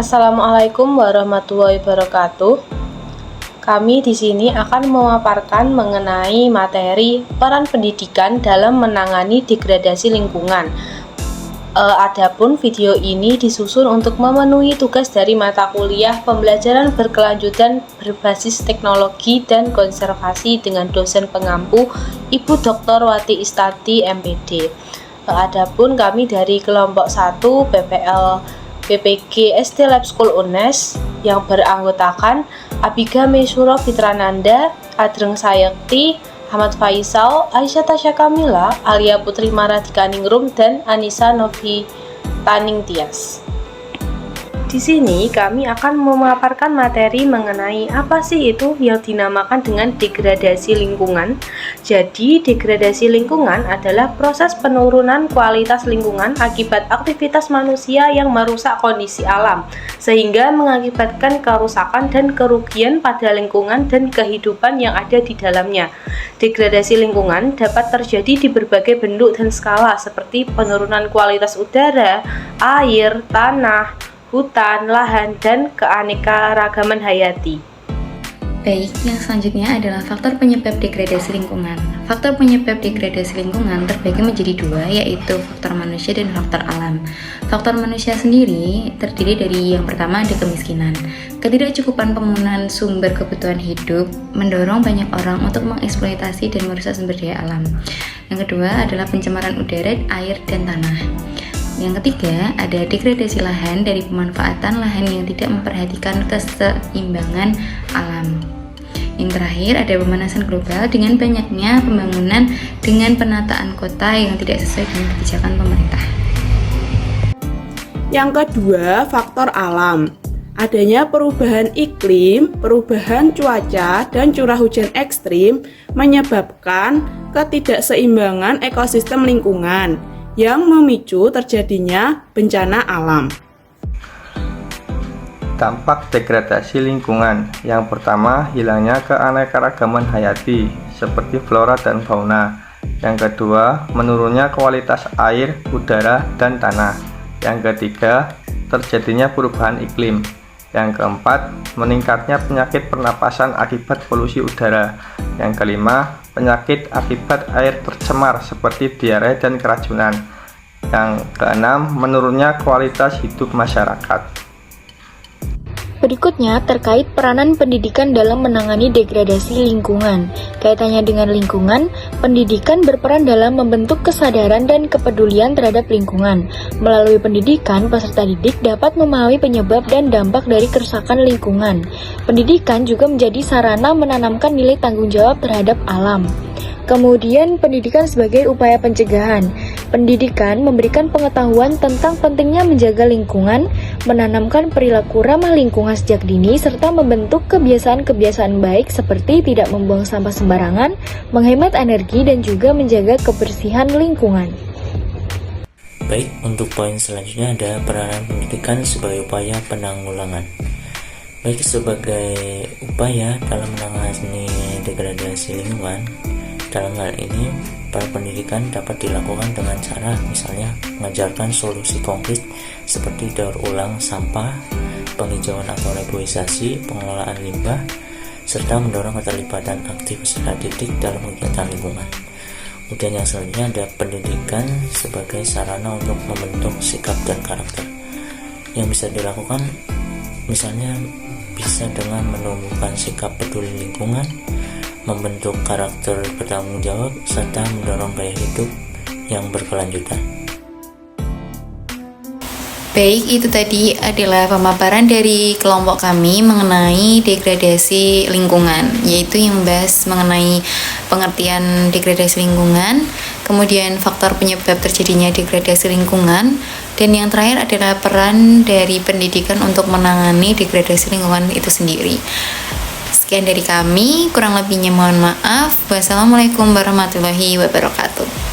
Assalamualaikum warahmatullahi wabarakatuh. Kami di sini akan memaparkan mengenai materi peran pendidikan dalam menangani degradasi lingkungan. Adapun video ini disusun untuk memenuhi tugas dari mata kuliah pembelajaran berkelanjutan berbasis teknologi dan konservasi dengan dosen pengampu Ibu Dr. Wati Istanti MPD. Adapun kami dari kelompok 1 PPL BPG SD Lab School UNES yang beranggotakan Abiga Mesyuro Fitrananda, Adreng Sayekti, Ahmad Faisal, Aisyah Tasya Kamila, Alia Putri Maradika Ningrum, dan Anissa Novi Taning Tias. Di sini kami akan memaparkan materi mengenai apa sih itu yang dinamakan dengan degradasi lingkungan. Jadi, degradasi lingkungan adalah proses penurunan kualitas lingkungan akibat aktivitas manusia yang merusak kondisi alam, sehingga mengakibatkan kerusakan dan kerugian pada lingkungan dan kehidupan yang ada di dalamnya. Degradasi lingkungan dapat terjadi di berbagai bentuk dan skala, seperti penurunan kualitas udara, air, tanah, hutan, lahan, dan keanekaragaman hayati. Baik, yang selanjutnya adalah faktor penyebab degradasi lingkungan. Faktor penyebab degradasi lingkungan terbagi menjadi dua, yaitu faktor manusia dan faktor alam. Faktor manusia sendiri terdiri dari yang pertama ada kemiskinan. Ketidakcukupan pembangunan sumber kebutuhan hidup mendorong banyak orang untuk mengeksploitasi dan merusak sumber daya alam. Yang kedua adalah pencemaran udara, air, dan tanah. Yang ketiga, ada degradasi lahan dari pemanfaatan lahan yang tidak memperhatikan keseimbangan alam. Yang terakhir, ada pemanasan global dengan banyaknya pembangunan dengan penataan kota yang tidak sesuai dengan kebijakan pemerintah. Yang kedua, faktor alam. Adanya perubahan iklim, perubahan cuaca, dan curah hujan ekstrim menyebabkan ketidakseimbangan ekosistem lingkungan yang memicu terjadinya bencana alam. Dampak degradasi lingkungan. Yang pertama, hilangnya keanekaragaman hayati seperti flora dan fauna. Yang kedua, menurunnya kualitas air, udara, dan tanah. Yang ketiga, terjadinya perubahan iklim. Yang keempat, meningkatnya penyakit pernapasan akibat polusi udara. Yang kelima, penyakit akibat air tercemar seperti diare dan keracunan. Yang keenam, menurunnya kualitas hidup masyarakat. Berikutnya terkait peranan pendidikan dalam menangani degradasi lingkungan. Kaitannya dengan lingkungan, pendidikan berperan dalam membentuk kesadaran dan kepedulian terhadap lingkungan. Melalui pendidikan, peserta didik dapat memahami penyebab dan dampak dari kerusakan lingkungan. Pendidikan juga menjadi sarana menanamkan nilai tanggung jawab terhadap alam. Kemudian, pendidikan sebagai upaya pencegahan. Pendidikan memberikan pengetahuan tentang pentingnya menjaga lingkungan, menanamkan perilaku ramah lingkungan sejak dini, serta membentuk kebiasaan-kebiasaan baik seperti tidak membuang sampah sembarangan, menghemat energi, dan juga menjaga kebersihan lingkungan. Baik, untuk poin selanjutnya ada peranan pendidikan sebagai upaya penanggulangan. Baik, sebagai upaya dalam menangani degradasi lingkungan, dalam hal ini, para pendidikan dapat dilakukan dengan cara misalnya mengajarkan solusi konkret seperti daur ulang sampah, penghijauan atau reboisasi, pengelolaan limbah, serta mendorong keterlibatan aktif peserta didik dalam kegiatan lingkungan. Kemudian yang selanjutnya ada pendidikan sebagai sarana untuk membentuk sikap dan karakter. Yang bisa dilakukan misalnya bisa dengan menumbuhkan sikap peduli lingkungan, membentuk karakter bertanggung jawab, serta mendorong gaya hidup yang berkelanjutan. Baik, itu tadi adalah pemaparan dari kelompok kami mengenai degradasi lingkungan, yaitu yang membahas mengenai pengertian degradasi lingkungan, kemudian faktor penyebab terjadinya degradasi lingkungan, dan yang terakhir adalah peran dari pendidikan untuk menangani degradasi lingkungan itu sendiri. Sekian dari kami, kurang lebihnya mohon maaf. Wassalamualaikum warahmatullahi wabarakatuh.